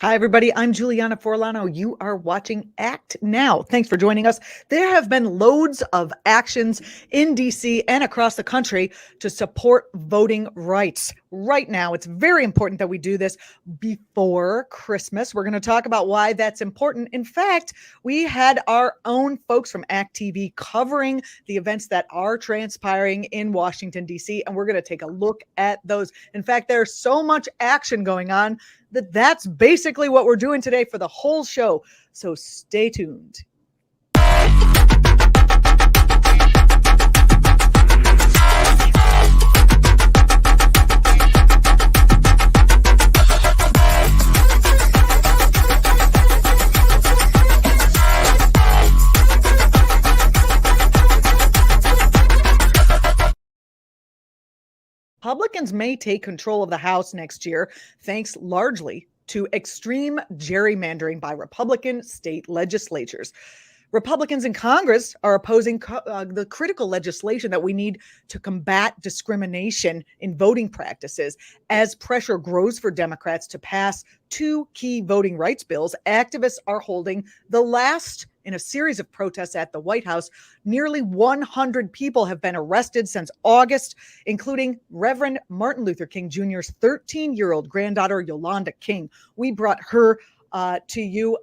Hi, everybody. I'm Julianna Forlano. You are watching Act Now. Thanks for joining us. There have been loads of actions in D.C. and across the country to support voting rights. Right now, it's very important that we do this before Christmas. We're going to talk about why that's important. In fact, we had our own folks from act.tv covering the events that are transpiring in Washington, D.C., and we're going to take a look at those. In fact, there's so much action going on that's basically what we're doing today for the whole show. So stay tuned. Republicans may take control of the House next year, thanks largely to extreme gerrymandering by Republican state legislatures. Republicans in Congress are opposing the critical legislation that we need to combat discrimination in voting practices. As pressure grows for Democrats to pass two key voting rights bills, activists are holding the last in a series of protests at the White House. Nearly 100 people have been arrested since August, including Reverend Martin Luther King Jr.'s 13-year-old granddaughter, Yolanda King. We brought her to you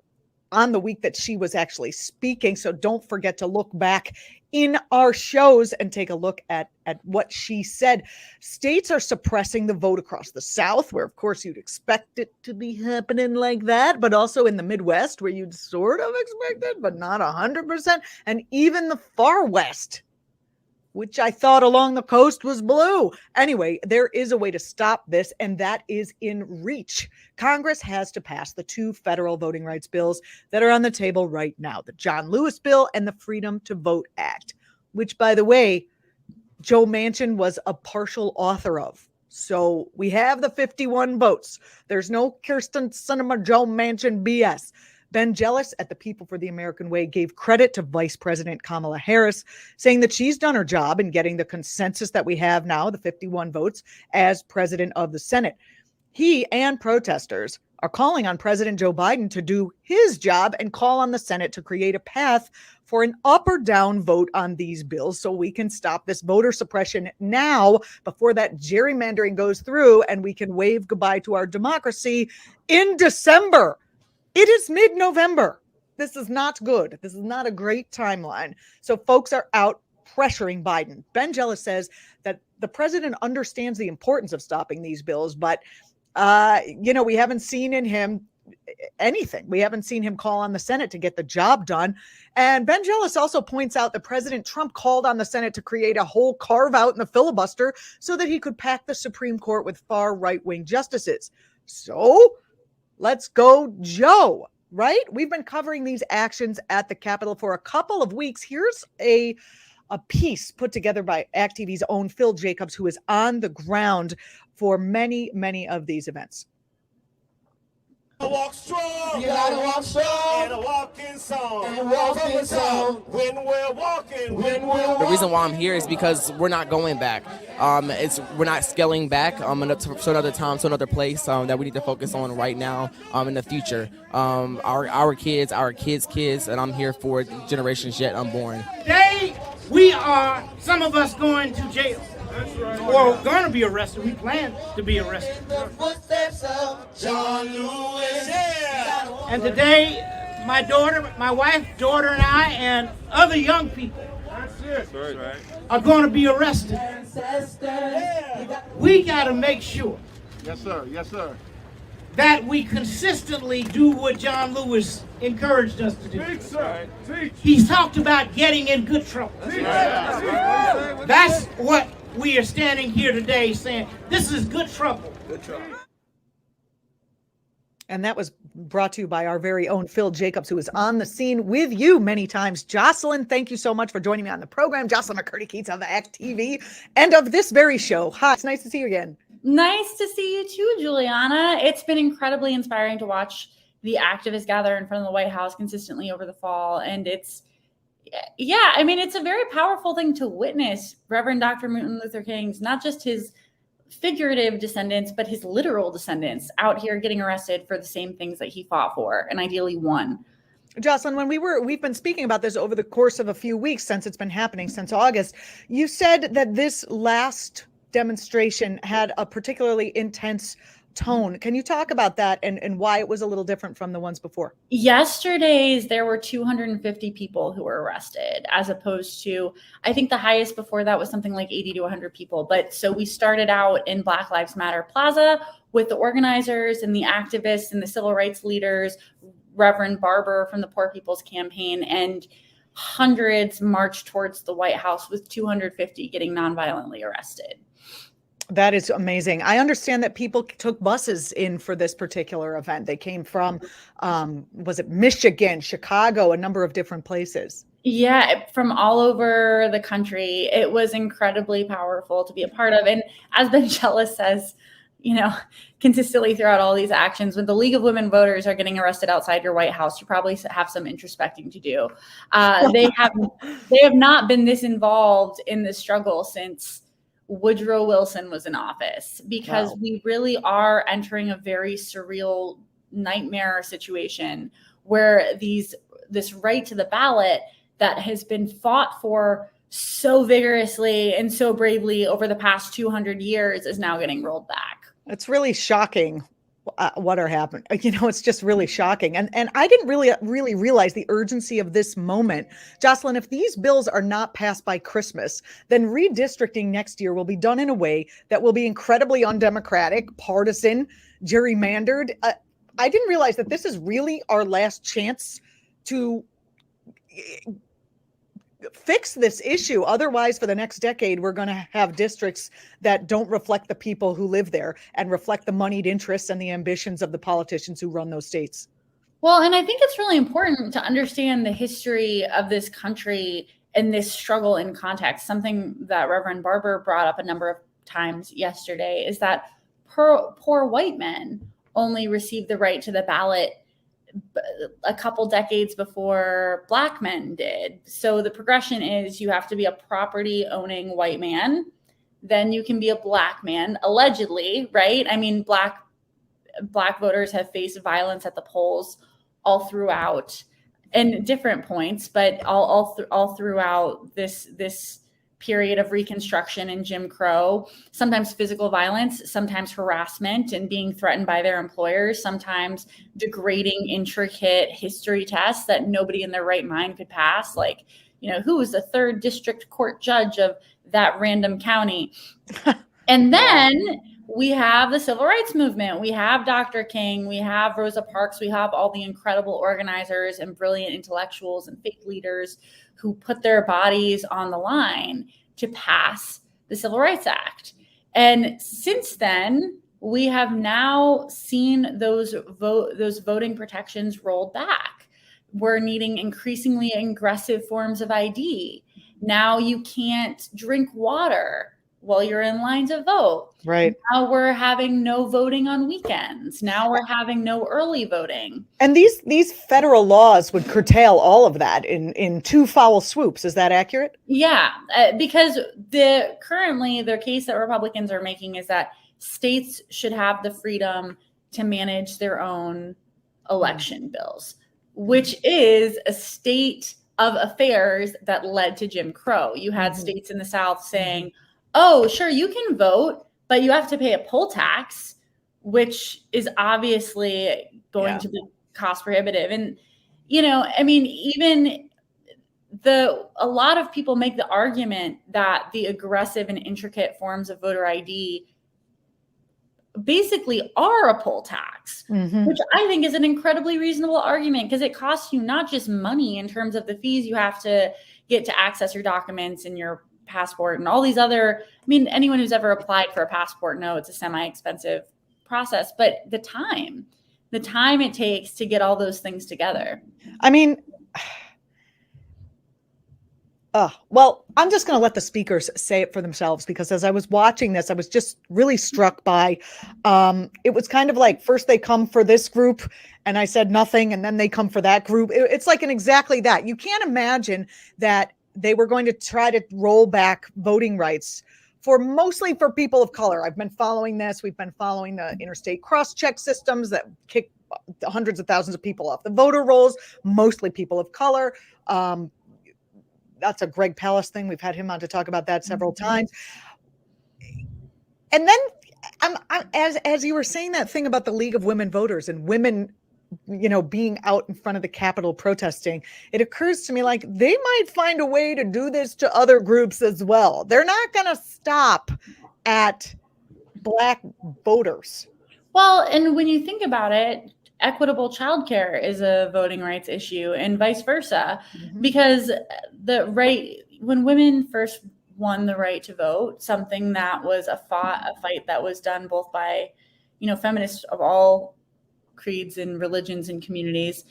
on the week that she was actually speaking. So don't forget to look back in our shows and take a look at what she said. States are suppressing the vote across the South, where, of course, you'd expect it to be happening like that, but also in the Midwest, where you'd sort of expect it, but not 100%, and even the far West, which I thought along the coast was blue. Anyway, there is a way to stop this, and that is in reach. Congress has to pass the two federal voting rights bills that are on the table right now, the John Lewis bill and the Freedom to Vote Act, which, by the way, Joe Manchin was a partial author of. So we have the 51 votes. There's no Kirsten Sinema, Joe Manchin BS. Ben Jealous at the People for the American Way gave credit to Vice President Kamala Harris, saying that she's done her job in getting the consensus that we have now, the 51 votes, as president of the Senate. He and protesters are calling on President Joe Biden to do his job and call on the Senate to create a path for an up or down vote on these bills so we can stop this voter suppression now before that gerrymandering goes through and we can wave goodbye to our democracy in December. It is mid-November. This is not good. This is not a great timeline. So folks are out pressuring Biden. Ben Jealous says that the president understands the importance of stopping these bills, but, we haven't seen in him anything. We haven't seen him call on the Senate to get the job done. And Ben Jealous also points out that President Trump called on the Senate to create a whole carve out in the filibuster so that he could pack the Supreme Court with far right-wing justices. So let's go, Joe, right? We've been covering these actions at the Capitol for a couple of weeks. Here's a piece put together by act.tv's own Phil Jacobs, who is on the ground for many, many of these events. Walk strong, you gotta walk strong, and a walking song, and a walking song. When we're walking, The reason why I'm here is because we're not going back. We're not scaling back to another time, to another place that we need to focus on right now in the future. Our kids, our kids' kids, and I'm here for generations yet unborn. Today, we are, some of us, going to jail. That's right. Or going to be arrested. We plan to be arrested. the footsteps of John Lewis. Yeah. And today, my daughter, my wife, daughter, and I, and other young people are going to be arrested. Yeah. We got to make sure Yes, sir. Yes, sir. that we consistently do what John Lewis encouraged us to do. Teach, sir. Teach. He's talked about getting in good trouble. That's what we are standing here today saying. This is good trouble. And that was brought to you by our very own Phil Jacobs, who is on the scene with you many times. Jocelyn, thank you so much for joining me on the program. Jocelyn Macurdy Keatts of the act.tv and of this very show. Hi, it's nice to see you again. Nice to see you too, Juliana. It's been incredibly inspiring to watch the activists gather in front of the White House consistently over the fall. And it's a very powerful thing to witness. Reverend Dr. Martin Luther King's, not just his figurative descendants, but his literal descendants out here getting arrested for the same things that he fought for and ideally won. Jocelyn, when we've been speaking about this over the course of a few weeks since it's been happening since August, you said that this last demonstration had a particularly intense tone. Can you talk about that and why it was a little different from the ones before? Yesterday's, there were 250 people who were arrested, as opposed to, I think the highest before that was something like 80 to 100 people. But so we started out in Black Lives Matter Plaza with the organizers and the activists and the civil rights leaders, Reverend Barber from the Poor People's Campaign, and hundreds marched towards the White House with 250 getting nonviolently arrested. That is amazing. I understand that people took buses in for this particular event. They came from, was it Michigan, Chicago, a number of different places? Yeah, from all over the country. It was incredibly powerful to be a part of. And as Ben Jealous says, consistently throughout all these actions, when the League of Women Voters are getting arrested outside your White House, you probably have some introspecting to do. They have not been this involved in this struggle since Woodrow Wilson was in office, because we really are entering a very surreal nightmare situation where this right to the ballot that has been fought for so vigorously and so bravely over the past 200 years is now getting rolled back. It's really shocking what are happening. It's just really shocking. And I didn't really realize the urgency of this moment. Jocelyn, if these bills are not passed by Christmas, then redistricting next year will be done in a way that will be incredibly undemocratic, partisan, gerrymandered. I didn't realize that this is really our last chance to fix this issue. Otherwise, for the next decade, we're going to have districts that don't reflect the people who live there and reflect the moneyed interests and the ambitions of the politicians who run those states. Well, and I think it's really important to understand the history of this country and this struggle in context. Something that Reverend Barber brought up a number of times yesterday is that poor white men only received the right to the ballot a couple decades before Black men did. So the progression is you have to be a property owning white man, then you can be a Black man, allegedly, right? I mean, Black voters have faced violence at the polls all throughout, and different points, but all throughout this period of Reconstruction and Jim Crow, sometimes physical violence, sometimes harassment and being threatened by their employers, sometimes degrading, intricate history tests that nobody in their right mind could pass. Like, who was the 3rd district court judge of that random county? And then we have the civil rights movement. We have Dr. King. We have Rosa Parks. We have all the incredible organizers and brilliant intellectuals and faith leaders who put their bodies on the line to pass the Civil Rights Act. And since then, we have now seen those voting protections rolled back. We're needing increasingly aggressive forms of ID. Now you can't drink water while you're in line to vote. Right. Now we're having no voting on weekends. Now we're having no early voting. And these federal laws would curtail all of that in 2 foul swoops. Is that accurate? Yeah, because currently the case that Republicans are making is that states should have the freedom to manage their own election bills, which is a state of affairs that led to Jim Crow. You had states in the South saying, oh, sure, you can vote, but you have to pay a poll tax, which is obviously going to be cost prohibitive. And, even a lot of people make the argument that the aggressive and intricate forms of voter ID basically are a poll tax, which I think is an incredibly reasonable argument, because it costs you not just money in terms of the fees you have to get to access your documents and your passport and all these other, anyone who's ever applied for a passport knows it's a semi-expensive process, but the time it takes to get all those things together. Well, I'm just going to let the speakers say it for themselves, because as I was watching this, I was just really struck by, it was kind of like first they come for this group and I said nothing, and then they come for that group. It's like exactly that. You can't imagine that they were going to try to roll back voting rights mostly for people of color. I've been following this. We've been following the interstate cross-check systems that kick hundreds of thousands of people off the voter rolls, mostly people of color. That's a Greg Palast thing. We've had him on to talk about that several times. And then as you were saying that thing about the League of Women Voters and women, being out in front of the Capitol protesting, it occurs to me like they might find a way to do this to other groups as well. They're not going to stop at Black voters. Well, and when you think about it, equitable childcare is a voting rights issue and vice versa, because when women first won the right to vote, something that was a fight that was done both by, feminists of all creeds and religions and communities.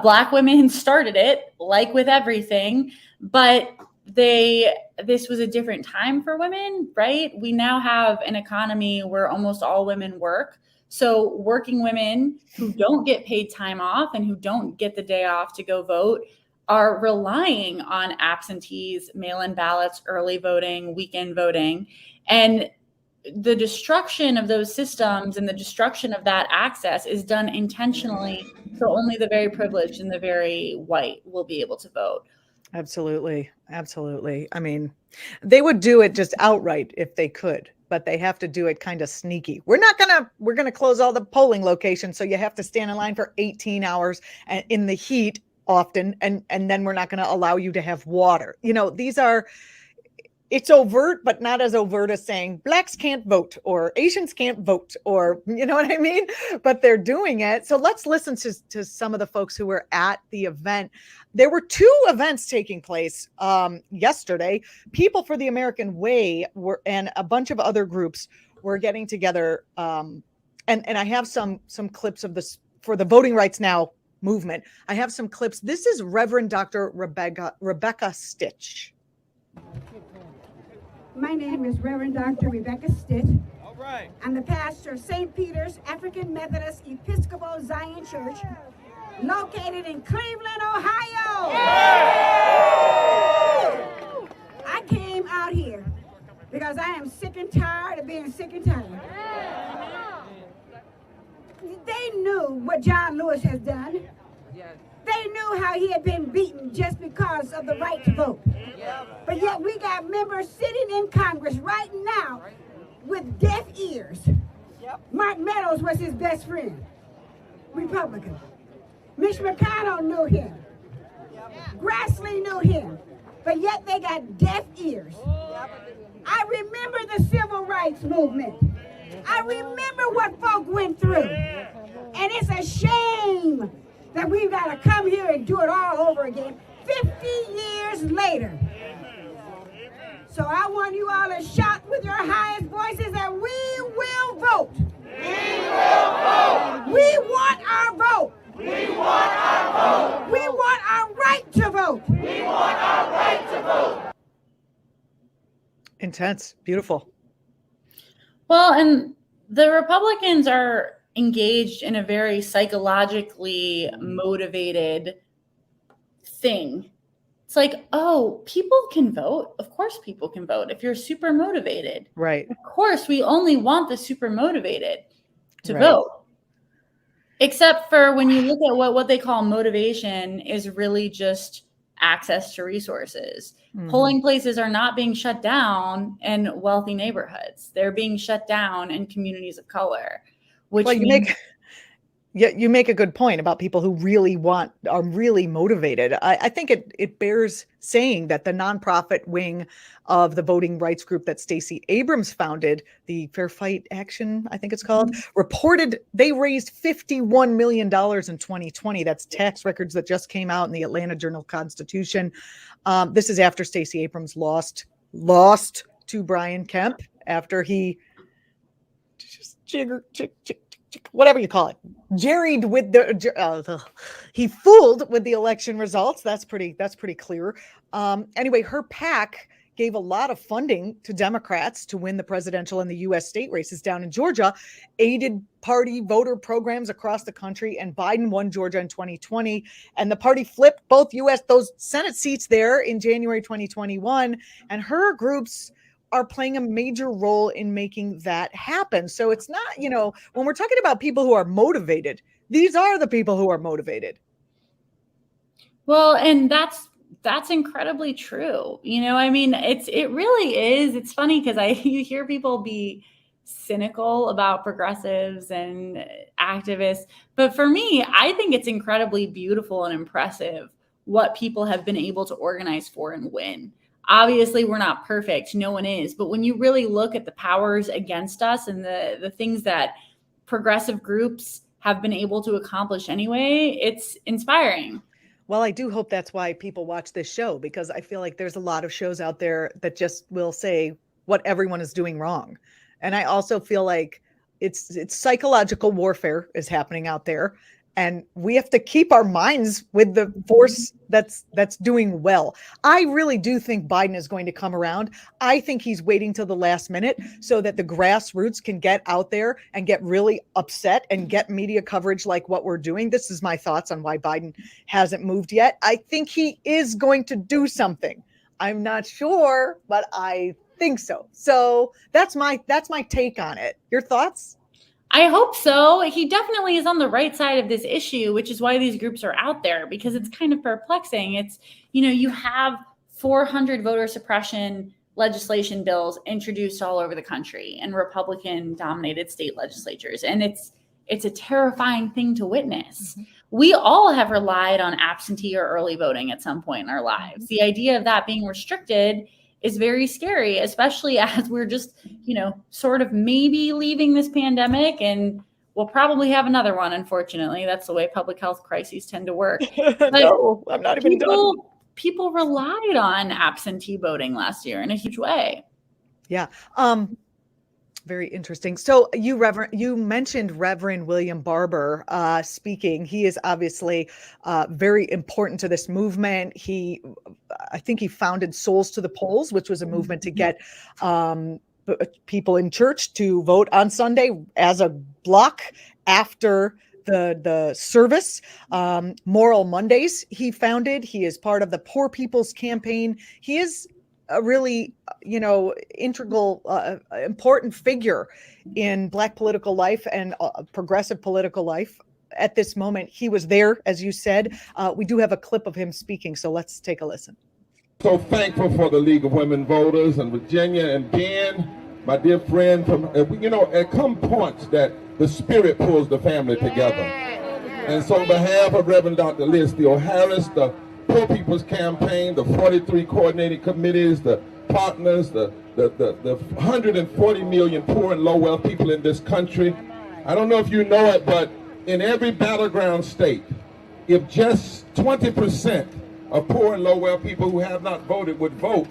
Black women started it, like with everything, but this was a different time for women, right? We now have an economy where almost all women work. So working women who don't get paid time off and who don't get the day off to go vote are relying on absentees, mail-in ballots, early voting, weekend voting. And the destruction of those systems and the destruction of that access is done intentionally. So only the very privileged and the very white will be able to vote. Absolutely. Absolutely. I mean, they would do it just outright if they could, but they have to do it kind of sneaky. We're going to close all the polling locations. So you have to stand in line for 18 hours in the heat often. And then we're not going to allow you to have water. It's overt, but not as overt as saying Blacks can't vote or Asians can't vote, or you know what I mean? But they're doing it. So let's listen to some of the folks who were at the event. There were two events taking place yesterday. People for the American Way and a bunch of other groups were getting together. And I have some clips of this for the Voting Rights Now movement. I have some clips. This is Reverend Dr. Rebecca Stitch. My name is Reverend Dr. Rebecca Stitch. All right. I'm the pastor of St. Peter's African Methodist Episcopal Zion Church, located in Cleveland, Ohio. Yeah. I came out here because I am sick and tired of being sick and tired. They knew what John Lewis has done. They knew how he had been beaten just because of the right to vote. But yet we got members sitting in Congress right now with deaf ears. Mark Meadows was his best friend, Republican. Mitch McConnell knew him. Grassley knew him. But yet they got deaf ears. I remember the civil rights movement. I remember what folk went through. And it's a shame that we've got to come here and do it all over again 50 years later. So I want you all to shout with your highest voices that we will vote. We will vote. We want our vote. We want our vote. We want our right to vote. We want our right to vote. Intense. Beautiful. Well, and the Republicans are engaged in a very psychologically motivated thing. It's like, oh, people can vote. Of course people can vote if you're super motivated. Right. Of course, we only want the super motivated to vote. Except for when you look at what they call motivation is really just access to resources. Mm-hmm. Polling places are not being shut down in wealthy neighborhoods. They're being shut down in communities of color. Which you make a good point about people who are really motivated. I think it bears saying that the nonprofit wing of the voting rights group that Stacey Abrams founded, the Fair Fight Action, I think it's called, reported they raised $51 million in 2020. That's tax records that just came out in the Atlanta Journal-Constitution. This is after Stacey Abrams lost to Brian Kemp after he whatever you call it, jerried with he fooled with the election results. That's pretty clear. Anyway, her PAC gave a lot of funding to Democrats to win the presidential and the U.S. state races down in Georgia, aided party voter programs across the country, and Biden won Georgia in 2020. And the party flipped both those Senate seats there in January 2021. And her groups are playing a major role in making that happen. So it's not, you know, when we're talking about people who are motivated, these are the people who are motivated. Well, and that's incredibly true. You know, I mean, it really is. It's funny because you hear people be cynical about progressives and activists, but for me, I think it's incredibly beautiful and impressive what people have been able to organize for and win. Obviously, we're not perfect. No one is. But when you really look at the powers against us and the things that progressive groups have been able to accomplish anyway, it's inspiring. Well, I do hope that's why people watch this show, because I feel like there's a lot of shows out there that just will say what everyone is doing wrong. And I also feel like it's psychological warfare is happening out there. And we have to keep our minds with the force that's doing well. I really do think Biden is going to come around. I think he's waiting till the last minute so that the grassroots can get out there and get really upset and get media coverage like what we're doing. This is my thoughts on why Biden hasn't moved yet. I think he is going to do something. I'm not sure, but I think so. So that's my take on it. Your thoughts? I hope so. He definitely is on the right side of this issue, which is why these groups are out there, because it's kind of perplexing. It's, you know, you have 400 voter suppression legislation bills introduced all over the country in Republican dominated state legislatures. And it's a terrifying thing to witness. Mm-hmm. We all have relied on absentee or early voting at some point in our lives. The idea of that being restricted is very scary, especially as we're just, you know, sort of maybe leaving this pandemic, and we'll probably have another one, unfortunately. That's the way public health crises tend to work. No, I'm not even done. People relied on absentee voting last year in a huge way. Yeah. Very interesting. So you mentioned Reverend William Barber speaking. He is obviously very important to this movement. I think he founded Souls to the Polls, which was a movement to get people in church to vote on Sunday as a block after the service. Moral Mondays he founded. He is part of the Poor People's Campaign. He is a really, you know, integral, important figure in Black political life and progressive political life at this moment. He was there, as you said. We do have a clip of him speaking, so let's take a listen. So thankful for the League of Women Voters and Virginia and Ben, my dear friend. From you know, at come points that the Spirit pulls the family together. And so on behalf of Reverend Dr. Liz Steele Harris, the Poor People's Campaign, the 43 coordinating committees, the partners, the 140 million poor and low wealth people in this country. I don't know if you know it, but in every battleground state, if just 20% of poor and low wealth people who have not voted would vote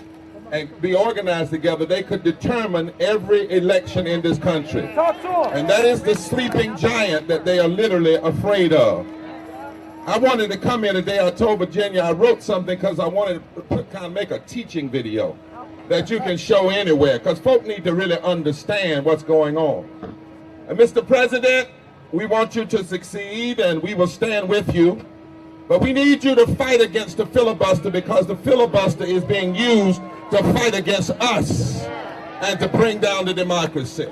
and be organized together, they could determine every election in this country. And that is the sleeping giant that they are literally afraid of. I wanted to come here today. I told Virginia I wrote something because I wanted to kind of make a teaching video that you can show anywhere, because folk need to really understand what's going on. And Mr. President, we want you to succeed and we will stand with you. But we need you to fight against the filibuster, because the filibuster is being used to fight against us and to bring down the democracy.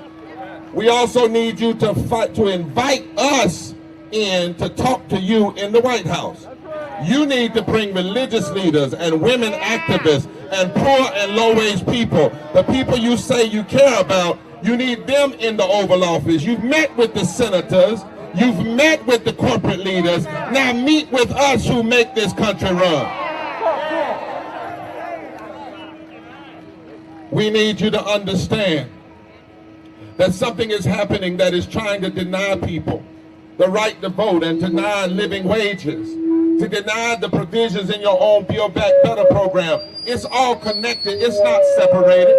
We also need you to fight to invite us in to talk to you in the White House. You need to bring religious leaders and women activists and poor and low-wage people, the people you say you care about. You need them in the Oval Office. You've met with the senators. You've met with the corporate leaders. Now meet with us who make this country run. We need you to understand that something is happening that is trying to deny people the right to vote and to deny living wages, to deny the provisions in your own Build Back Better program. It's all connected. It's not separated.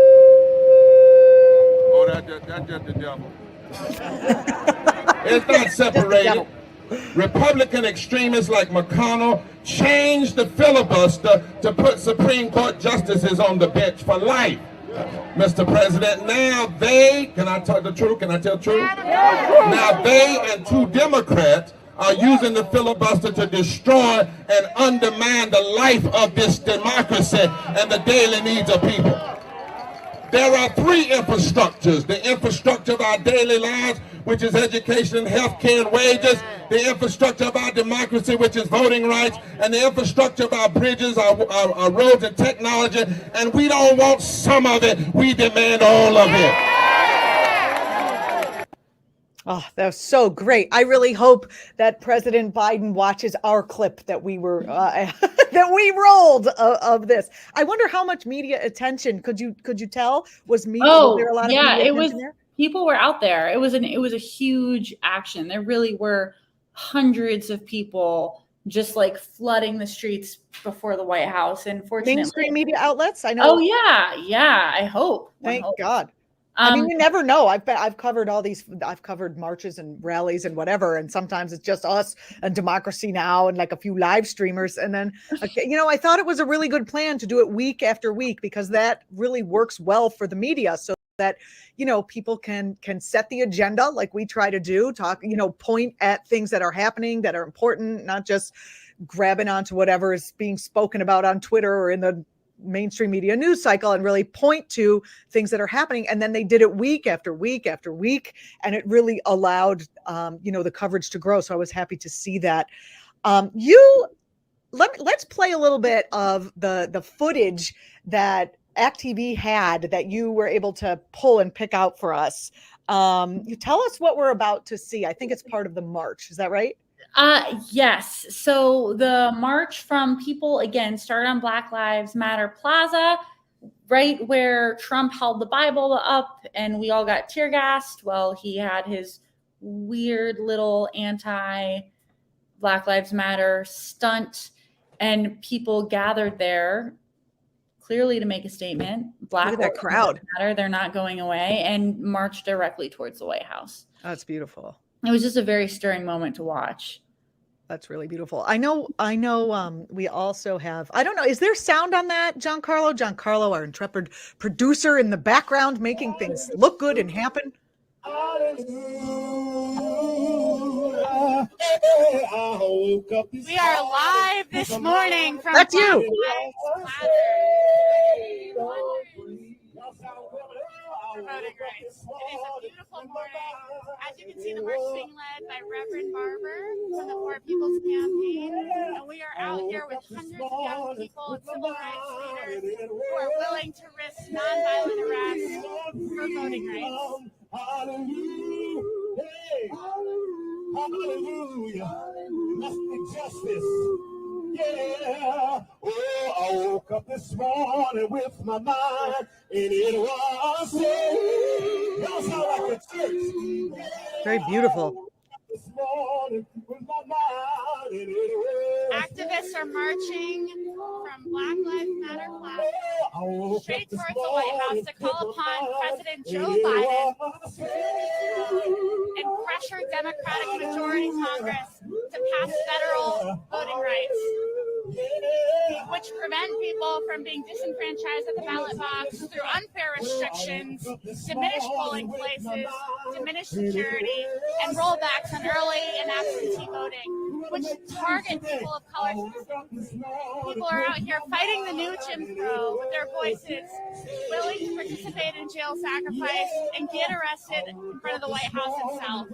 Oh, that's just the devil. It's not separated. Republican extremists like McConnell changed the filibuster to put Supreme Court justices on the bench for life. Mr. President, now they, can I tell the truth? Can I tell the truth? Now they and two Democrats are using the filibuster to destroy and undermine the life of this democracy and the daily needs of people. There are three infrastructures. The infrastructure of our daily lives, which is education and health care and wages. The infrastructure of our democracy, which is voting rights. And the infrastructure of our bridges, our roads and technology. And we don't want some of it. We demand all of it. Oh, that was so great. I really hope that President Biden watches our clip that we were that we rolled of this. I wonder how much media attention could you tell was media? Was there a lot of media it was. there? People were out there. It was a huge action. There really were hundreds of people just like flooding the streets before the White House. And fortunately, mainstream media outlets. I know. Oh yeah. I hope. Thank God. I mean, you never know. I've covered all these. I've covered marches and rallies and whatever, and sometimes it's just us and Democracy Now! And like a few live streamers. And then, I thought it was a really good plan to do it week after week because that really works well for the media. So that people can set the agenda like we try to do. Talk, point at things that are happening that are important, not just grabbing onto whatever is being spoken about on Twitter or in the mainstream media news cycle and really point to things that are happening. And then they did it week after week after week. And it really allowed, the coverage to grow. So I was happy to see that. Let's play a little bit of the footage that actTV had that you were able to pull and pick out for us. You tell us what we're about to see. I think it's part of the march. Is that right? Yes. So the march from people, again, started on Black Lives Matter Plaza, right where Trump held the Bible up and we all got tear gassed. Well, he had his weird little anti-Black Lives Matter stunt and people gathered there clearly to make a statement. Look at that crowd. Matter, they're not going away, and marched directly towards the White House. That's beautiful. It was just a very stirring moment to watch. That's really beautiful. I know. We also have, I don't know, is there sound on that, Giancarlo? Giancarlo, our intrepid producer in the background, making things look good and happen. We are live this morning from That's you. Voting rights. It is a beautiful morning. As you can see, the march is being led by Reverend Barber from the Poor People's Campaign. And we are out here with hundreds of young people and civil rights leaders who are willing to risk nonviolent arrest for voting rights. Hallelujah. Justice. Yeah. Oh, I woke up this morning with my mind, and it was saved. Y'all sound like a church. Very beautiful. This morning with my mind, and it was activists are marching from Black Lives Matter Plaza straight towards the White House to call upon President Joe Biden and pressure Democratic majority Congress to pass federal voting rights, which prevent people from being disenfranchised at the ballot box through unfair restrictions, diminished polling places, diminished security, and rollbacks on early and absentee voting, which target people of color. People are out here fighting the new Jim Crow with their voices, willing to participate in jail sacrifice and get arrested in front of the White House itself.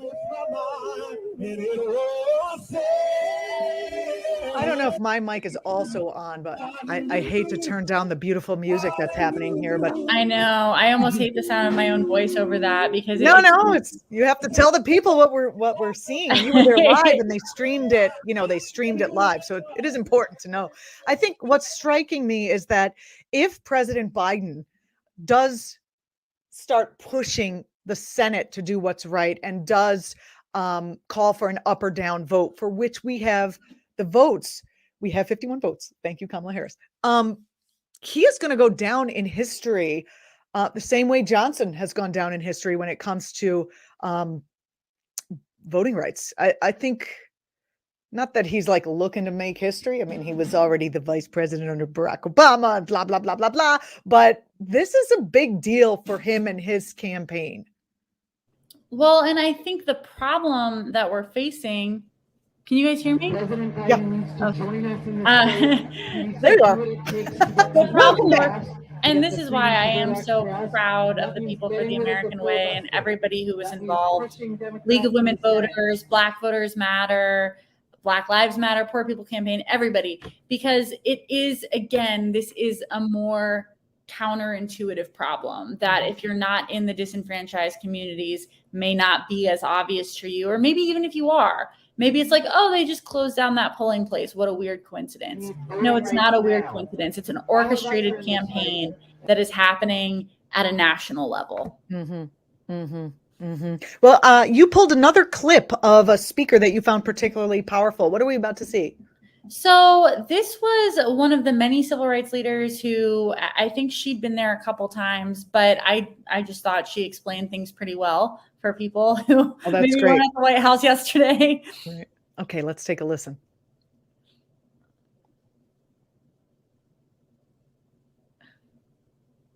I don't know if my mic is also on, but I hate to turn down the beautiful music that's happening here. But I know I almost hate the sound of my own voice over that because it's you have to tell the people what we're seeing. You were there live, and they streamed it. They streamed it live, so it is important to know. I think what's striking me is that if President Biden does start pushing the Senate to do what's right and does call for an up or down vote, for which we have the votes. We have 51 votes. Thank you, Kamala Harris. He is going to go down in history the same way Johnson has gone down in history when it comes to voting rights. I think not that he's like looking to make history. I mean, he was already the vice president under Barack Obama and blah, blah, blah, blah, blah. But this is a big deal for him and his campaign. Well, and I think the problem that we're facing, can you guys hear me? Yeah. There you are. And this is why I am so proud of the People for the American Way and everybody who was involved. League of Women Voters, Black Voters Matter, Black Lives Matter, Poor People Campaign, everybody. Because it is, again, this is a more counterintuitive problem that if you're not in the disenfranchised communities may not be as obvious to you, or maybe even if you are, maybe it's like, oh, they just closed down that polling place. What a weird coincidence. No, it's not a weird coincidence. It's an orchestrated campaign that is happening at a national level. Well, you pulled another clip of a speaker that you found particularly powerful. What are we about to see? So this was one of the many civil rights leaders who, I think she'd been there a couple times, but I just thought she explained things pretty well for people who maybe weren't at the White House yesterday. Right. Okay, let's take a listen.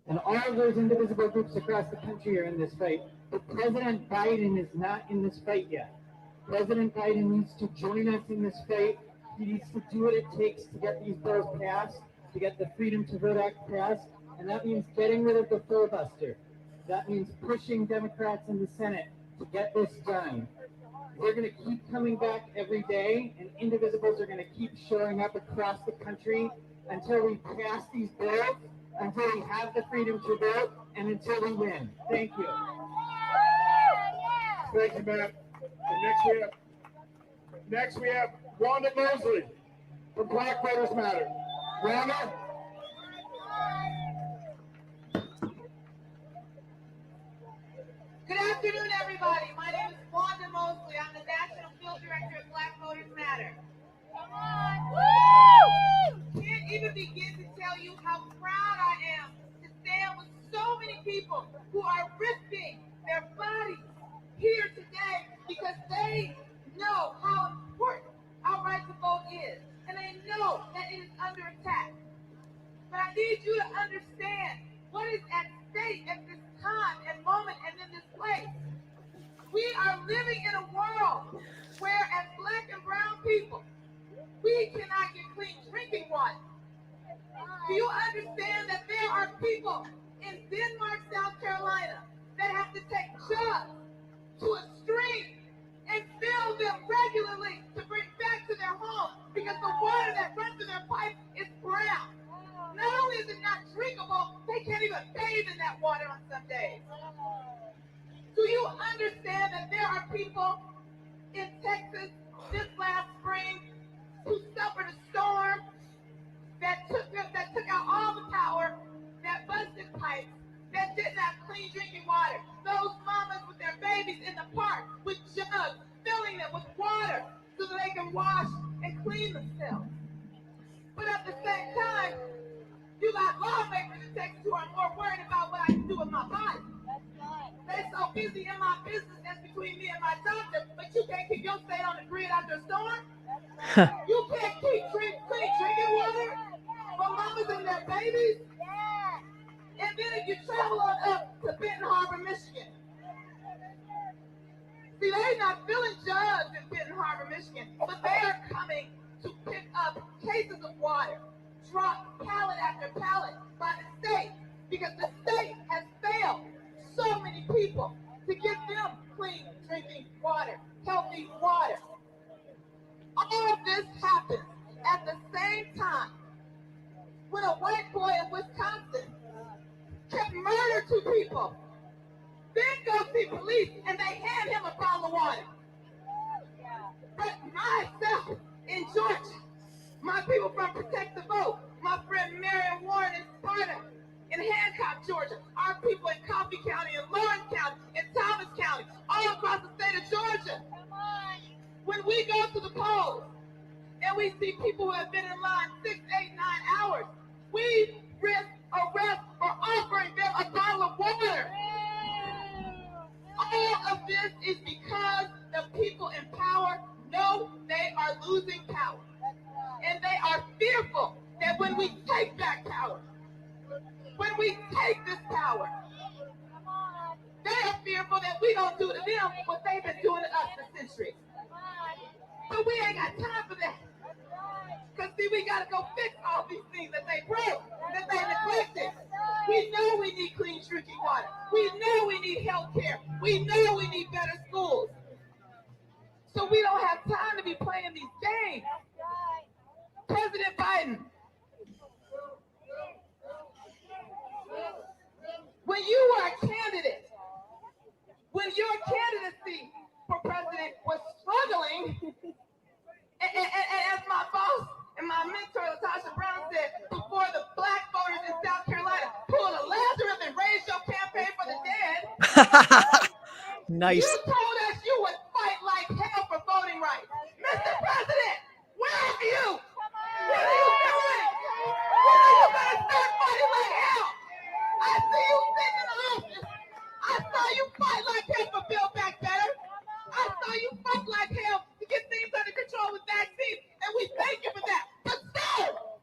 And all of those indivisible groups across the country are in this fight. But President Biden is not in this fight yet. President Biden needs to join us in this fight. He needs to do what it takes to get these bills passed, to get the Freedom to Vote Act passed, and that means getting rid of the filibuster. That means pushing Democrats in the Senate to get this done. We're going to keep coming back every day, and indivisibles are going to keep showing up across the country until we pass these bills, until we have the freedom to vote, and until we win. Thank you. Thank you, Matt. And next we have Wanda Mosley from Black Voters Matter. Wanda? Good afternoon, everybody. My name is Wanda Mosley. I'm the National Field Director of Black Voters Matter. Come on. Woo! Can't even begin to tell you how proud I am to stand with so many people who are risking their bodies here today because they know how important our right to vote is, and they know that it is under attack. But I need you to understand what is at stake at this time and moment and in this place. We are living in a world where, as Black and brown people, we cannot get clean drinking water. Do you understand that there are people in Denmark, South Carolina, that have to take jugs to a stream and fill them regularly to bring back to their home because the water that runs through their pipe is brown. Not only is it not drinkable, they can't even bathe in that water on some days. Do you understand that there are people in Texas this last spring who suffered a storm that took out all the power, that busted pipes, that didn't have clean drinking water? Those mamas with their babies in the park with jugs, filling them with water so that they can wash and clean themselves. But at the same time, you got lawmakers in Texas who are more worried about what I can do with my body. They're so busy in my business that's between me and my doctor, but you can't keep your state on the grid after a storm. You can't keep clean drinking water for mamas and their babies. And then if you travel on up to Benton Harbor, Michigan, see, they're not filling jugs in Benton Harbor, Michigan, but they are coming to pick up cases of water, dropped pallet after pallet by the state, because the state has failed so many people to get them clean drinking water, healthy water. All of this happens at the same time when a white boy in Wisconsin can murder 2 people, then go see police and they hand him a bottle of water. But myself in Georgia, my people from Protect the Vote, my friend Marion Warren in Sparta, in Hancock, Georgia, our people in Coffee County, in Lawrence County, in Thomas County, all across the state of Georgia. When we go to the polls and we see people who have been in line 6, 8, 9 hours, we risk arrest for offering them a bottle of water. All of this is because the people in power know they are losing power. And they are fearful that when we take back power, when we take this power, they are fearful that we don't do to them what they've been doing to us for centuries. But we ain't got time for that. Because see, we got to go fix all these things that they broke, that they neglected. We know we need clean drinking water. We know we need health care. We know we need better schools. So we don't have time to be playing these games. President Biden, when you were a candidate, when your candidacy for president was struggling, and as my boss and my mentor, Latasha Brown, said, before the black voters in South Carolina pulled a Lazarus and raised your campaign for the dead, nice. You told us you would fight like hell for voting rights. Mr. President, where are you? What are you doing? When are you going to start fighting like hell? I see you sitting in the office. I saw you fight like hell for Build Back Better. I saw you fight like hell to get things under control with vaccines, and we thank you for that. But still,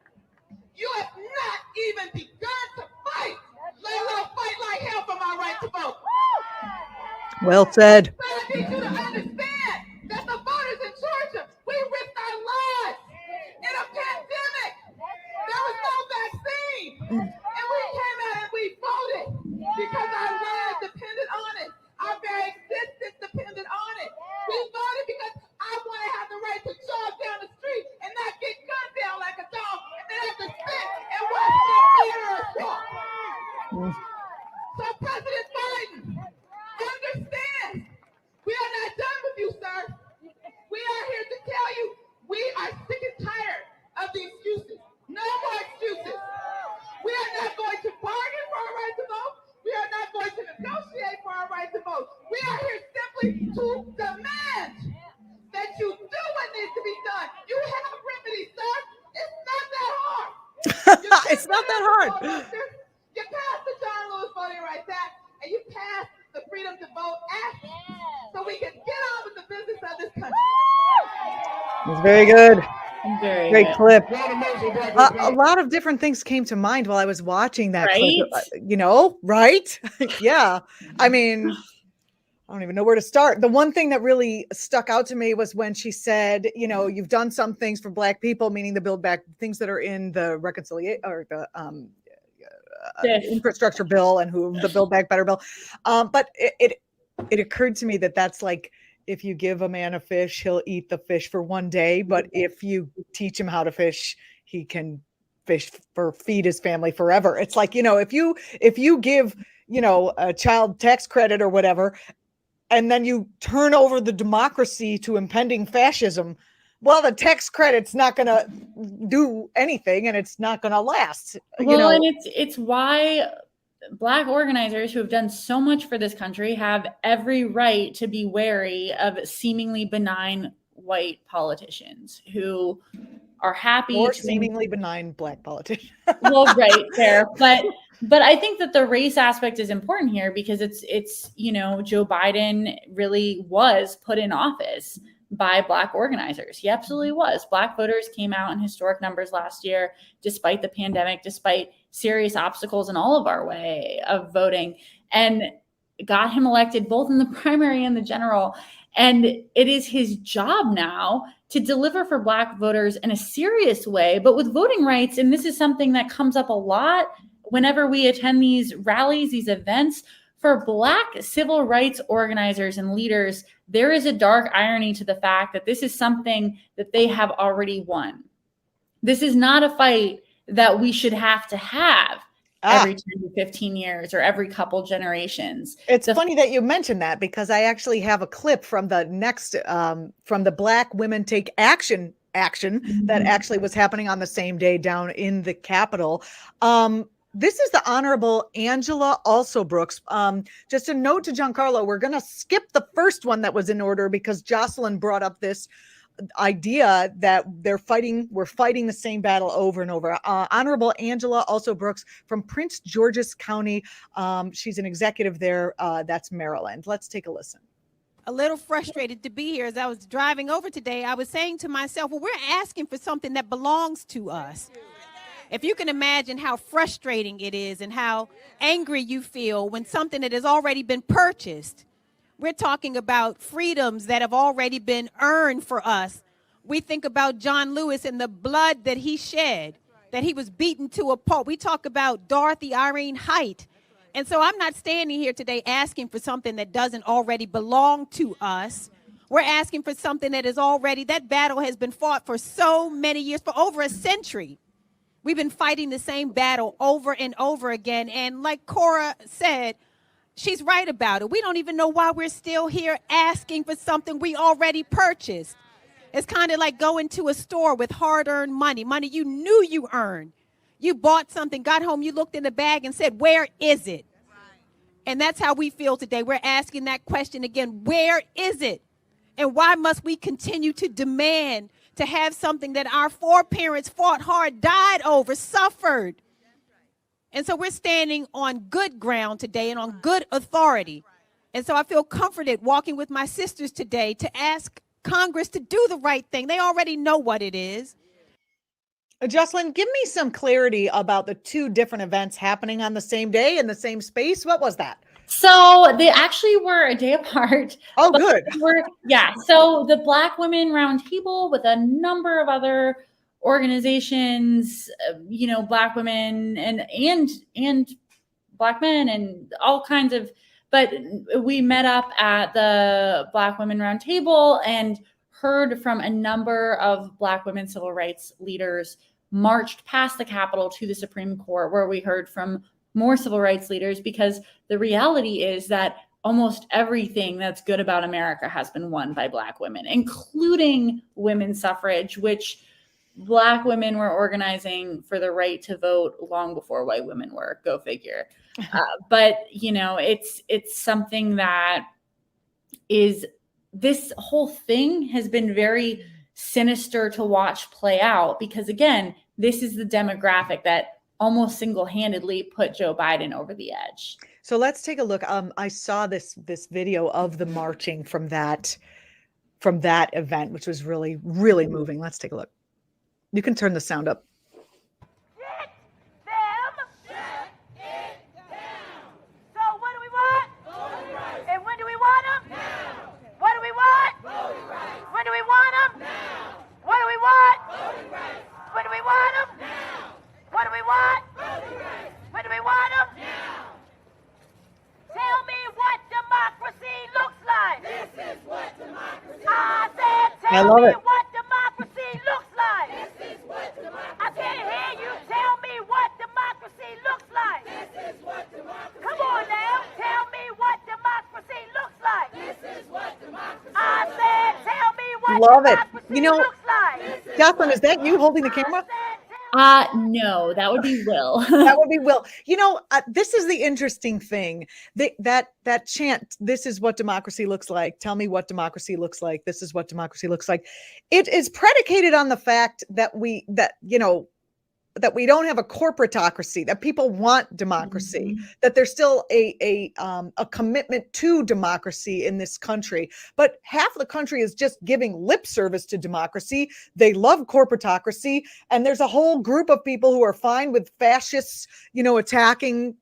you have not even begun to fight, let alone fight like hell for my right to vote. Well said. But I need you to understand that the voters in Georgia, we risked our lives in a pandemic. There was no vaccine. And we came out and we voted because our lives depended on it. Our very existence depended on it. We voted because I want to have the right to jog down the street and not get gunned down like a dog and then have to sit and watch my murderers walk. So President Biden, understand, we are not done with you, sir. We are here to tell you we are sick and tired of the excuses. No more excuses. We are not going to bargain for our right to vote. We are not going to negotiate for our right to vote. We are here simply to demand that you do what needs to be done. You have remedies, sir. It's not that hard. It's not that hard. You passed the John Lewis Voting Rights Act, and you passed the Freedom to Vote Act, so we can get on with the business of this country. It's very good. Very Great good. clip. A lot of different things came to mind while I was watching that clip. You know, right? Yeah. I mean, I don't even know where to start. The one thing that really stuck out to me was when she said, you know, you've done some things for Black people, meaning the Build Back, things that are in the reconciliation or the infrastructure bill and the Build Back Better bill. But it occurred to me that that's like, if you give a man a fish, he'll eat the fish for one day. But if you teach him how to fish, he can feed his family forever. It's like, you know, if you give, you know, a child tax credit or whatever, and then you turn over the democracy to impending fascism, well, the tax credit's not going to do anything and it's not going to last. Well, and it's why Black organizers who have done so much for this country have every right to be wary of seemingly benign white politicians who are happy or to seemingly benign Black politicians. Well, right there, but I think that the race aspect is important here because it's you know, Joe Biden really was put in office by Black organizers. He absolutely was. Black voters came out in historic numbers last year, despite the pandemic, despite serious obstacles in all of our way of voting, and got him elected both in the primary and the general. And it is his job now to deliver for Black voters in a serious way, but with voting rights. And this is something that comes up a lot whenever we attend these rallies, these events. For Black civil rights organizers and leaders, there is a dark irony to the fact that this is something that they have already won. This is not a fight that we should have to have every 10 to 15 years or every couple generations. It's funny that you mentioned that because I actually have a clip from the next, from the Black Women Take Action that actually was happening on the same day down in the Capitol. This is the Honorable Angela Alsobrooks. Just a note to Giancarlo, we're going to skip the first one that was in order because Jocelyn brought up this idea that we're fighting the same battle over and over. Honorable Angela Alsobrooks from Prince George's County. She's an executive there. That's Maryland. Let's take a listen. A little frustrated to be here. As I was driving over today, I was saying to myself, well, we're asking for something that belongs to us. If you can imagine how frustrating it is and how angry you feel when something that has already been purchased. We're talking about freedoms that have already been earned for us. We think about John Lewis and the blood that he shed that he was beaten to a pulp. We talk about Dorothy Irene Height. And so I'm not standing here today asking for something that doesn't already belong to us. We're asking for something that is already, that battle has been fought for so many years, for over a century. We've been fighting the same battle over and over again. And like Cora said, she's right about it. We don't even know why we're still here asking for something we already purchased. It's kind of like going to a store with hard-earned money, money you knew you earned. You bought something, got home, you looked in the bag and said, where is it? And that's how we feel today. We're asking that question again, where is it? And why must we continue to demand to have something that our foreparents fought hard, died over, suffered? And so we're standing on good ground today and on good authority. And so I feel comforted walking with my sisters today to ask Congress to do the right thing. They already know what it is. Jocelyn, give me some clarity about the two different events happening on the same day in the same space. What was that? So they actually were a day apart. Oh, good. So the Black Women Roundtable with a number of other organizations, Black women and Black men and all kinds of, but we met up at the Black Women Roundtable and heard from a number of Black women civil rights leaders, marched past the Capitol to the Supreme Court, where we heard from more civil rights leaders, because the reality is that almost everything that's good about America has been won by Black women, including women's suffrage, which Black women were organizing for the right to vote long before white women were. Go figure. But it's something that is, this whole thing has been very sinister to watch play out, because again, this is the demographic that almost single-handedly put Joe Biden over the edge. So let's take a look. I saw this video of the marching from that event, which was really, really moving. Let's take a look. You can turn the sound up. I love it. What democracy looks like. This is what democracy. I can't hear you. Tell me what democracy looks like. This is what democracy. Come on now. Tell me what democracy looks like. This is what democracy. I said, tell me what love democracy it. looks like. Jocelyn, is that you holding the camera? No, that would be Will. That would be Will. This is the interesting thing. That chant, this is what democracy looks like. Tell me what democracy looks like. This is what democracy looks like. It is predicated on the fact that we don't have a corporatocracy, that people want democracy, that there's still a commitment to democracy in this country. But half of the country is just giving lip service to democracy. They love corporatocracy. And there's a whole group of people who are fine with fascists, attacking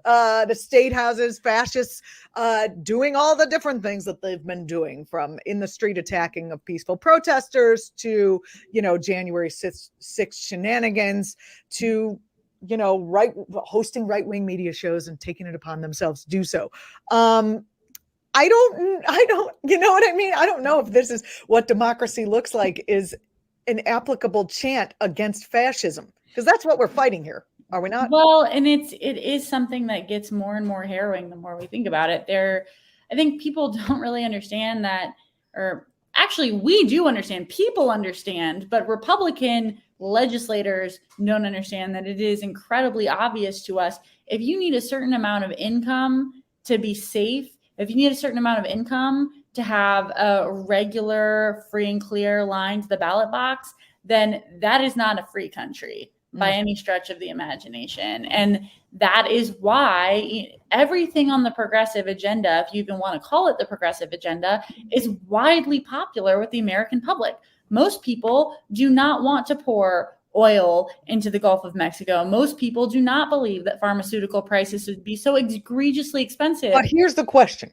the state houses, fascists doing all the different things that they've been doing, from in the street attacking of peaceful protesters to, January 6th shenanigans to, hosting right-wing media shows and taking it upon themselves to do so. I don't, you know what I mean? I don't know if this is what democracy looks like is an applicable chant against fascism, because that's what we're fighting here. Are we not? Well, and it is something that gets more and more harrowing the more we think about it. I think people don't really understand that, or actually we do understand, people understand, but Republican legislators don't understand that it is incredibly obvious to us. If you need a certain amount of income to be safe, if you need a certain amount of income to have a regular free and clear line to the ballot box, then that is not a free country by any stretch of the imagination. And that is why everything on the progressive agenda, if you even want to call it the progressive agenda, is widely popular with the American public. Most people do not want to pour oil into the Gulf of Mexico. Most people do not believe that pharmaceutical prices would be so egregiously expensive. But here's the question.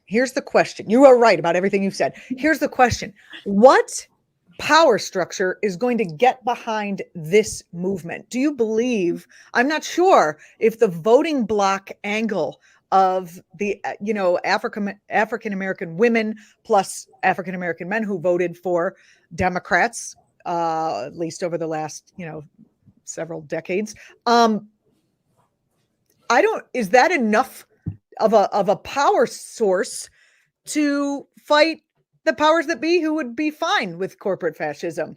You are right about everything you've said. Here's the question. What power structure is going to get behind this movement? Do you believe, I'm not sure if the voting bloc angle of the, African American women plus African American men who voted for Democrats, at least over the last, several decades. Is that enough of a power source to fight the powers that be who would be fine with corporate fascism?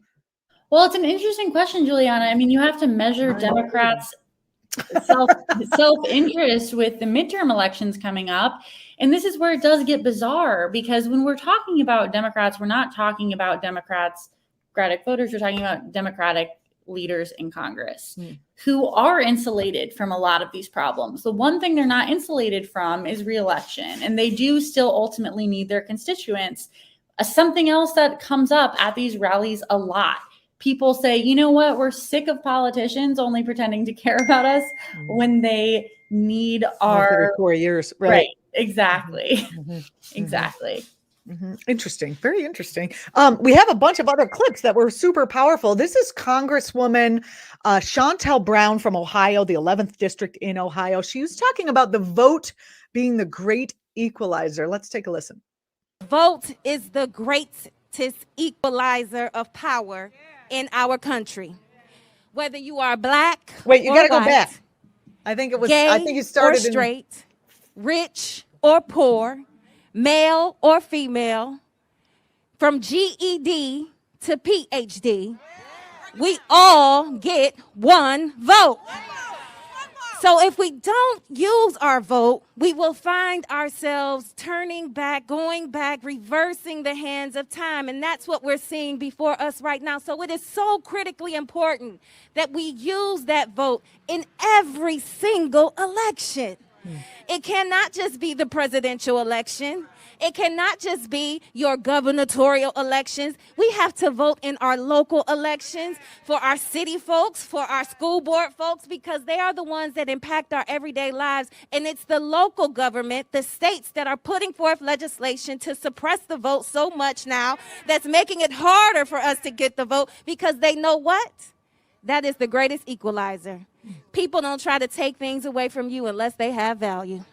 Well, it's an interesting question, Juliana. I mean, you have to measure Democrats' self-interest with the midterm elections coming up. And this is where it does get bizarre, because when we're talking about Democrats, we're not talking about Democratic voters. We're talking about Democratic leaders in Congress who are insulated from a lot of these problems. The one thing they're not insulated from is re-election, and they do still ultimately need their constituents. Something else that comes up at these rallies a lot, people say, you know what, we're sick of politicians only pretending to care about us when they need our 4 years. Right. Exactly. Exactly. Interesting. Very interesting. We have a bunch of other clips that were super powerful. This is Congresswoman Shontel Brown from Ohio, the 11th district in Ohio. She was talking about the vote being the great equalizer. Let's take a listen. Vote is the greatest equalizer of power in our country. Whether you are black, wait, you got to go white, back. I think it was. Gay I think you started or straight, rich or poor, male or female, from GED to PhD, we all get one vote. So if we don't use our vote, we will find ourselves turning back, going back, reversing the hands of time. And that's what we're seeing before us right now. So it is so critically important that we use that vote in every single election. It cannot just be the presidential election. It cannot just be your gubernatorial elections. We have to vote in our local elections for our city folks, for our school board folks, because they are the ones that impact our everyday lives. And it's the local government, the states, that are putting forth legislation to suppress the vote so much now that's making it harder for us to get the vote, because they know what? That is the greatest equalizer. People don't try to take things away from you unless they have value.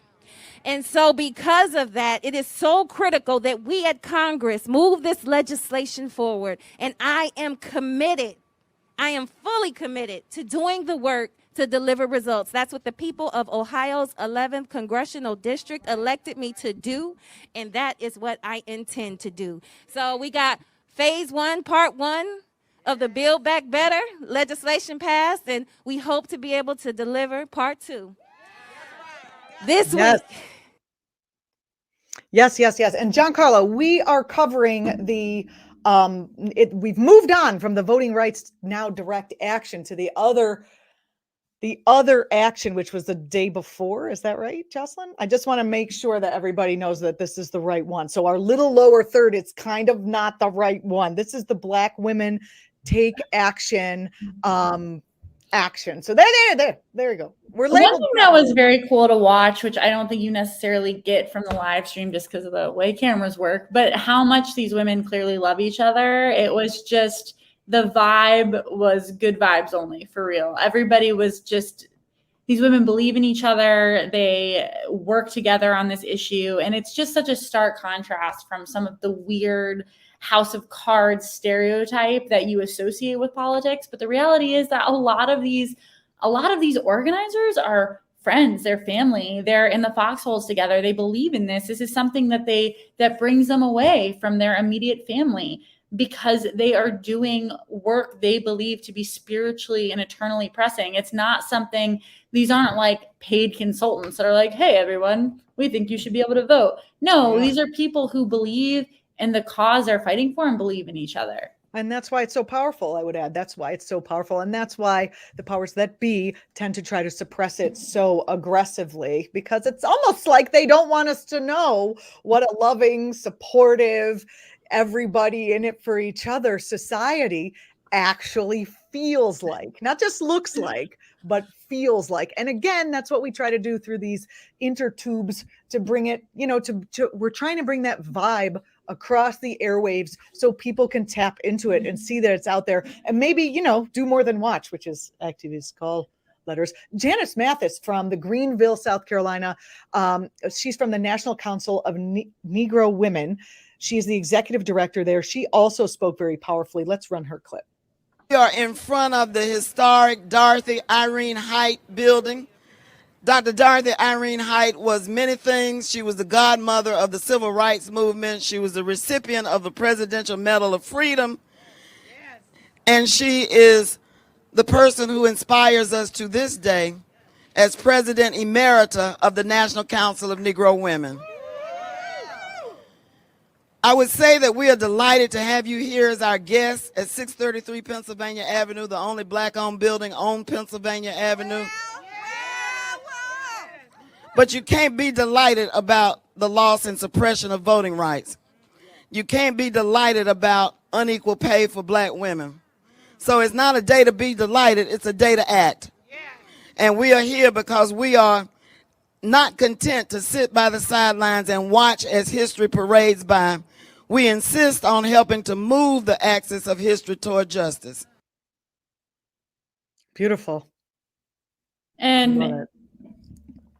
And so because of that, it is so critical that we at Congress move this legislation forward. And I am committed, I am fully committed to doing the work to deliver results. That's what the people of Ohio's 11th Congressional District elected me to do, and that is what I intend to do. So we got phase 1, part 1 of the Build Back Better legislation passed, and we hope to be able to deliver part 2 this week. Yes. And Giancarlo, we are covering the, we've moved on from the Voting Rights Now direct action to the other action, which was the day before. Is that right, Jocelyn? I just want to make sure that everybody knows that this is the right one. So our little lower third, it's kind of not the right one. This is the Black Women Take Action action. So there you go. We're labeled. One thing that was very cool to watch, which I don't think you necessarily get from the live stream just because of the way cameras work, but how much these women clearly love each other. It was just, the vibe was good vibes only, for real. Everybody was just, these women believe in each other. They work together on this issue. And it's just such a stark contrast from some of the weird House of Cards stereotype that you associate with politics. But the reality is that a lot of these organizers are friends, they're family, they're in the foxholes together. They believe in this. This is something that brings them away from their immediate family, because they are doing work they believe to be spiritually and eternally pressing. It's not something, these aren't like paid consultants that are like, hey, everyone, we think you should be able to vote. No, these are people who believe in the cause they're fighting for and believe in each other. And that's why it's so powerful, I would add. That's why it's so powerful. And that's why the powers that be tend to try to suppress it so aggressively, because it's almost like they don't want us to know what a loving, supportive, everybody in it for each other society actually feels like. Not just looks like, but feels like. And again, that's what we try to do through these intertubes, to bring it, we're trying to bring that vibe across the airwaves so people can tap into it and see that it's out there, and maybe, you know, do more than watch, which is ActTV's call letters. Janice Mathis from the Greenville, South Carolina. She's from the National Council of Negro Women. She's the executive director there. She also spoke very powerfully. Let's run her clip. We are in front of the historic Dorothy Irene Height building. Dr. Dorothy Irene Height was many things. She was the godmother of the civil rights movement. She was the recipient of the Presidential Medal of Freedom. And she is the person who inspires us to this day as President Emerita of the National Council of Negro Women. I would say that we are delighted to have you here as our guest at 633 Pennsylvania Avenue, the only black-owned building on Pennsylvania Avenue. But you can't be delighted about the loss and suppression of voting rights. You can't be delighted about unequal pay for black women. So it's not a day to be delighted, it's a day to act. And we are here because we are not content to sit by the sidelines and watch as history parades by. We insist on helping to move the axis of history toward justice. Beautiful. And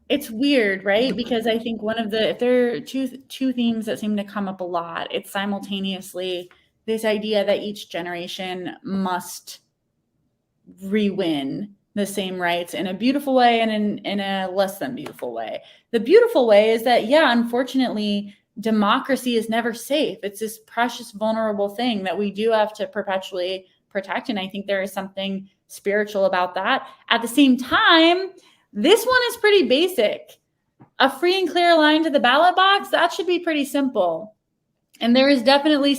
it's weird, right? Because I think one of the, if there are two themes that seem to come up a lot, it's simultaneously this idea that each generation must re-win the same rights in a beautiful way and in a less than beautiful way. The beautiful way is that, yeah, unfortunately, democracy is never safe. It's this precious, vulnerable thing that we do have to perpetually protect. And I think there is something spiritual about that. At the same time, this one is pretty basic. A free and clear line to the ballot box, that should be pretty simple. And there is definitely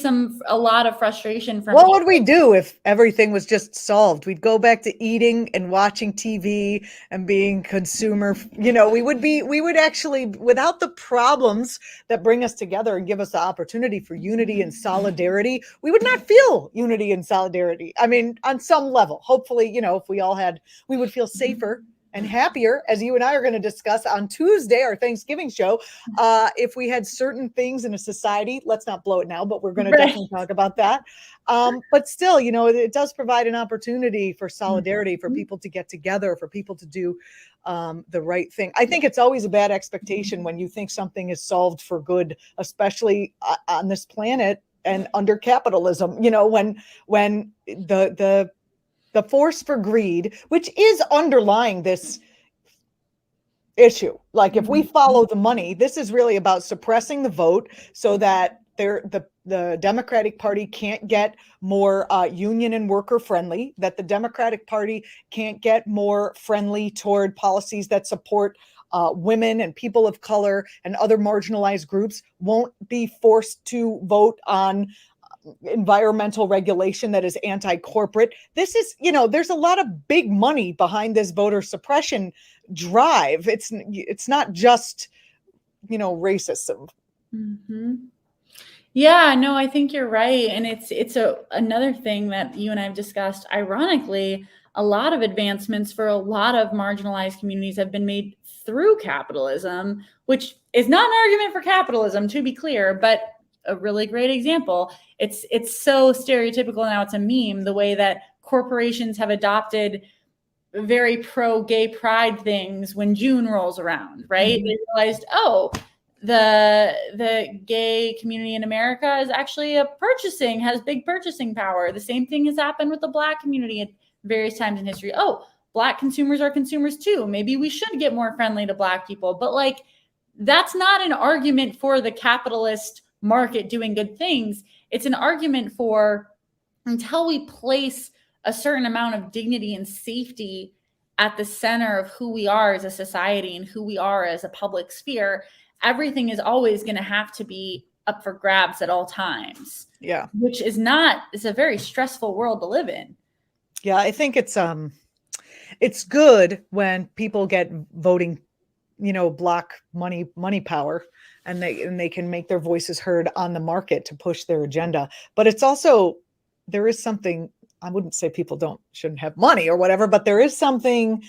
a lot of frustration from What would we do if everything was just solved? We'd go back to eating and watching TV and being consumer. You know, we would actually, without the problems that bring us together and give us the opportunity for unity and solidarity, we would not feel unity and solidarity. I mean, on some level, hopefully, you know, if we all had, we would feel safer and happier, as you and I are going to discuss on Tuesday, our Thanksgiving show. If we had certain things in a society, let's not blow it now, but we're going to definitely talk about that. But still, you know, it does provide an opportunity for solidarity, for people to get together, for people to do the right thing. I think it's always a bad expectation when you think something is solved for good, especially on this planet and under capitalism. You know, when the force for greed, which is underlying this issue. Like if we follow the money, this is really about suppressing the vote so that the Democratic Party can't get more union and worker friendly, that the Democratic Party can't get more friendly toward policies that support women and people of color and other marginalized groups, won't be forced to vote on environmental regulation that is anti-corporate. This is, you know, there's a lot of big money behind this voter suppression drive. It's not just, you know, racism. Mm-hmm. Yeah, no, I think you're right. And it's another thing that you and I have discussed. Ironically, a lot of advancements for a lot of marginalized communities have been made through capitalism, which is not an argument for capitalism, to be clear, but a really great example. It's so stereotypical now, it's a meme, the way that corporations have adopted very pro-gay pride things when June rolls around, right? Mm-hmm. They realized, oh, the gay community in America is actually has big purchasing power. The same thing has happened with the Black community at various times in history. Oh, Black consumers are consumers too. Maybe we should get more friendly to Black people. But like, that's not an argument for the capitalist market doing good things. It's an argument for, until we place a certain amount of dignity and safety at the center of who we are as a society and who we are as a public sphere, everything is always going to have to be up for grabs at all times. Yeah. Which is a very stressful world to live in. Yeah, I think it's good when people get voting, you know, block money power, and they can make their voices heard on the market to push their agenda. But it's also, there is something, I wouldn't say people shouldn't have money or whatever, but there is something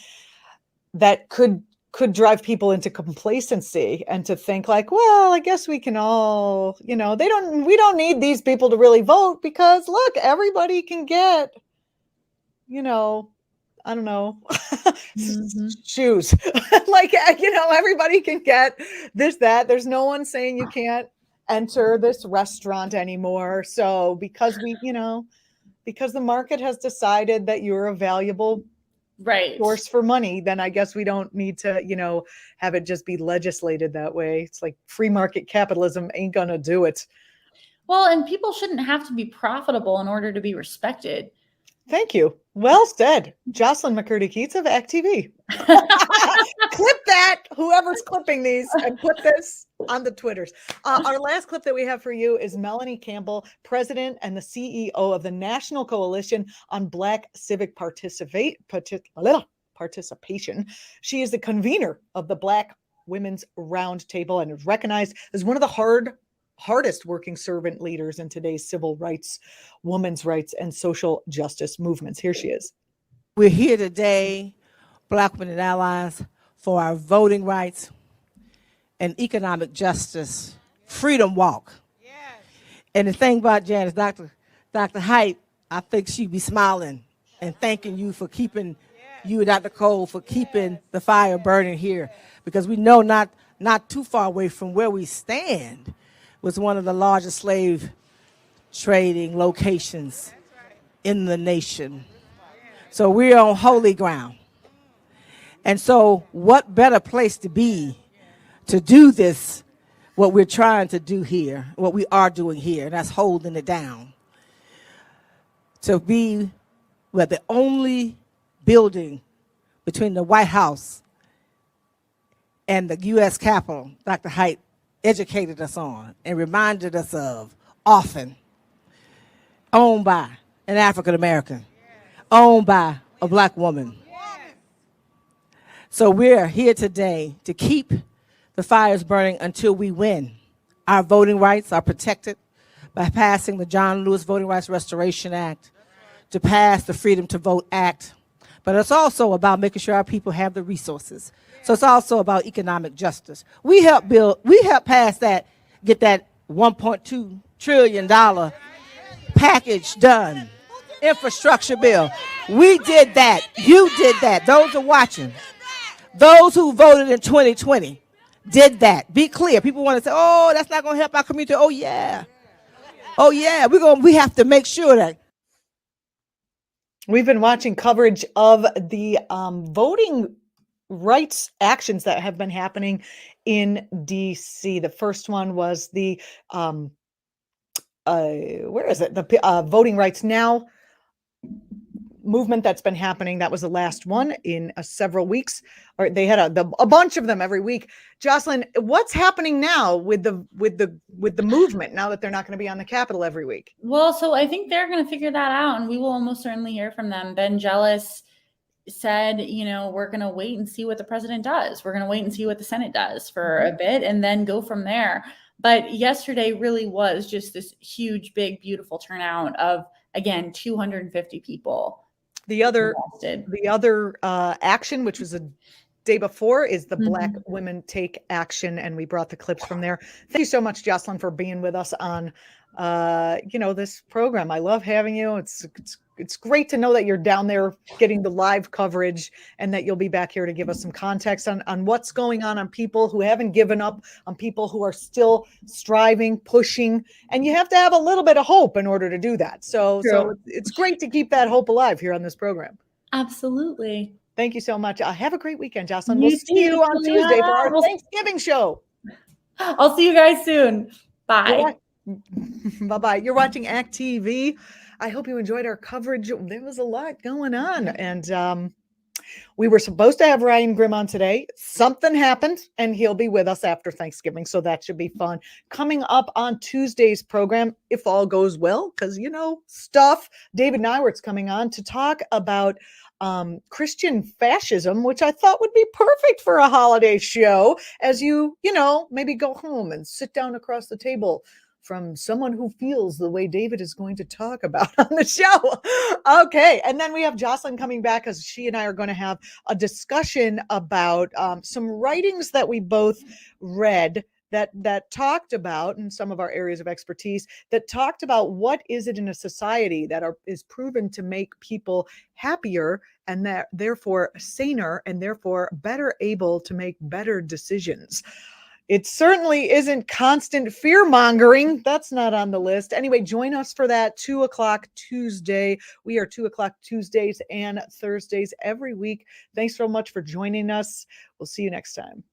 that could could drive people into complacency and to think like, well, I guess we can all, we don't need these people to really vote because look, everybody can get, I don't know, shoes. Like, everybody can get this, that. There's no one saying you can't enter this restaurant anymore. So because because the market has decided that you're a valuable source for money, then I guess we don't need to, have it just be legislated that way. It's like free market capitalism ain't gonna do it. Well, and people shouldn't have to be profitable in order to be respected. Thank you. Well said. Jocelyn Macurdy Keatts of act.tv. Clip that, whoever's clipping these, and put this on the Twitters. Our last clip that we have for you is Melanie Campbell, president and the CEO of the National Coalition on Black Civic Participation. She is the convener of the Black Women's Roundtable and is recognized as one of the hardest working servant leaders in today's civil rights, women's rights, and social justice movements. Here she is. We're here today, Black women and allies, for our voting rights and economic justice freedom walk. Yes. And the thing about Janice, Dr. Height, I think she'd be smiling and thanking you for keeping, you and Dr. Cole, for keeping the fire burning here, because we know not too far away from where we stand was one of the largest slave trading locations in the nation. So we're on holy ground. And so what better place to be to do this, what we're trying to do here, what we are doing here, and that's holding it down. To be the only building between the White House and the U.S. Capitol, Dr. Height educated us on and reminded us of often, owned by an African American, owned by a Black woman. So we're here today to keep the fires burning until we win. Our voting rights are protected by passing the John Lewis Voting Rights Restoration Act, to pass the Freedom to Vote Act, but it's also about making sure our people have the resources. So it's also about economic justice. We helped pass that, get that $1.2 trillion package done, infrastructure bill. We did that. You did that. Those are watching. Those who voted in 2020 did that. Be clear. People want to say, oh, that's not going to help our community. Oh, yeah. Oh, yeah. We have to make sure that. We've been watching coverage of the voting rights actions that have been happening in DC. The first one was the the Voting Rights Now movement that's been happening. That was the last one in several weeks, or they had a bunch of them every week. Jocelyn, what's happening now with the movement now that they're not going to be on the Capitol every week? Well, so I think they're going to figure that out, and we will almost certainly hear from them. Ben Jealous said, we're going to wait and see what the president does. We're going to wait and see what the Senate does for a bit and then go from there. But yesterday really was just this huge, big, beautiful turnout of, again, 250 people. The other action, which was a day before, is the Black Women Take Action, and we brought the clips from there. Thank you so much, Jocelyn, for being with us on this program. I love having you. It's great to know that you're down there getting the live coverage, and that you'll be back here to give us some context on what's going on people who haven't given up, on people who are still striving, pushing, and you have to have a little bit of hope in order to do that. So it's great to keep that hope alive here on this program. Absolutely. Thank you so much. Have a great weekend, Jocelyn. We'll see you on Tuesday for our Thanksgiving show. I'll see you guys soon. Bye. Bye-bye. You're watching ACT TV. I hope you enjoyed our coverage. There was a lot going on, and we were supposed to have Ryan Grimm on today. Something happened, and he'll be with us after Thanksgiving, so that should be fun. Coming up on Tuesday's program, if all goes well, because, stuff, David Nywert's coming on to talk about Christian fascism, which I thought would be perfect for a holiday show, as you maybe go home and sit down across the table from someone who feels the way David is going to talk about on the show. Okay. And then we have Jocelyn coming back because she and I are going to have a discussion about some writings that we both read that talked about, in some of our areas of expertise, that talked about what is it in a society that is proven to make people happier and that therefore saner and therefore better able to make better decisions. It certainly isn't constant fear mongering. That's not on the list. Anyway, join us for that 2:00 Tuesday. We are 2:00 Tuesdays and Thursdays every week. Thanks so much for joining us. We'll see you next time.